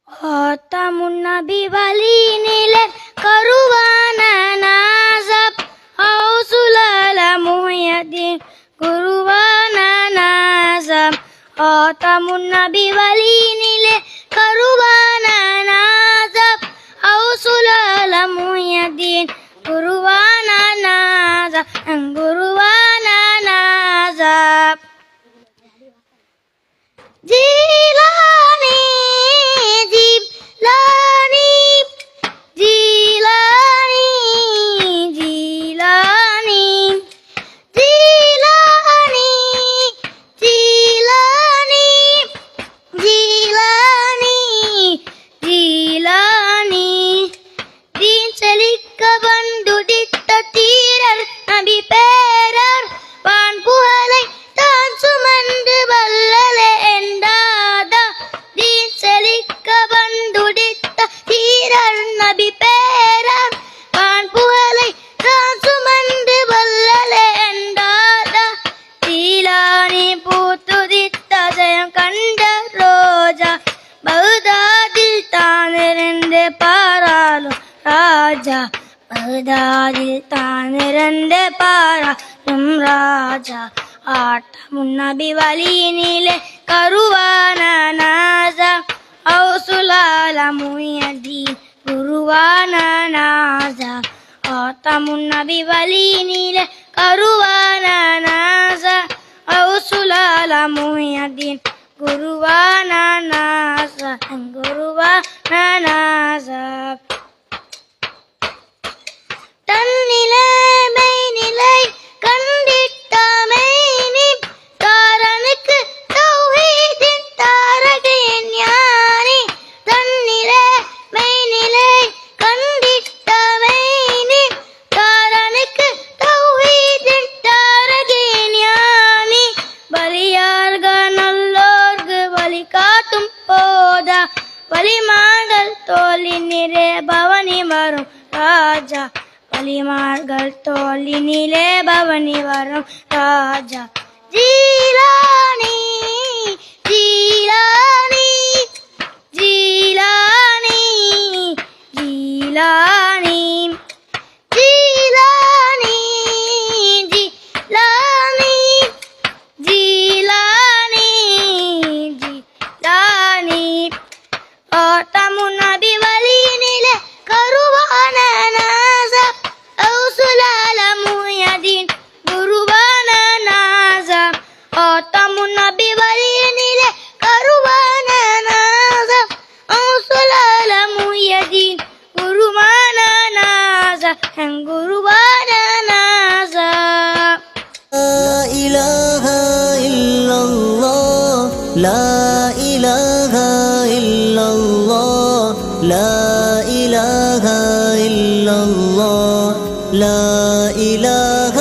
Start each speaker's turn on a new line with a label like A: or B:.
A: خاتم النبي ولي كروان نازب أوصل محي الدين كروان نازب خاتم النبي ولي كروان نازب أوصل محي الدين كروان نازب كروان نازب جيلاني جيلاني جيلاني جيلاني جيلاني جيلاني جيلاني جيلاني دين செழிக்க வந்துடித்த தீரர் நபி பேரர் வான் புகழை தான் சுமந்து வல்லலே என்றாதா தீன் செழிக்க வந்துடித்த தீரர் நபி பேரர் வான் புகழை தான் சுமந்து வல்லலே என்றாதா ஜீலானி பூத்துதித்த ஜெயம் கண்ட ரோஜா பகுதாதில் தானிருந்து பாராளும் ராஜா பகுதாதில் தானிருந்து பாராளும் ராஜா ஆட்டமுன் நபி வழியினிலே கருவான நாசா ஔசுலால முயதீன் குருவான நாசா ஆட்டமுன் நபி வழியினிலே கருவான நாசா ஔசுலால முயதீன் குருவான நாசா குருவான நாசா தன்னிலே மெய்நிலை கண்டிட்ட மெய்னி தாரனுக்கு தௌஹீதின் தாரகையின் ஞானி தன்னிலே மெய்நிலை கண்டிட்ட மெய்னி தாரனுக்கு தௌஹீதின் தாரகையின் ஞானி பலியார்கள் நல்லோர்க்கு வழி காட்டும் போதா வலிமார்கள் தோளினிலே பவனி வரும் ராஜா வலிமார்கள் தோளினிலே பவனி வரும் ராஜா ஜீலானி ஜீலானி ஜீலானி ஜீலானி ஜீலானி ஜீலானி ஜீலானி ஜீலானி ஆட்டமுன் நபி வழியினிலே கருவான நாசா ஔசுலால முயதீன் குருவான நாசா ஆட்டமுன் நபி வழியினிலே கருவான நாசா ஔசுலால முயதீன் குருவான நாசா குருவான நாசா
B: لا إله إلا الله لا إله إلا الله لا إله إلا الله لا إله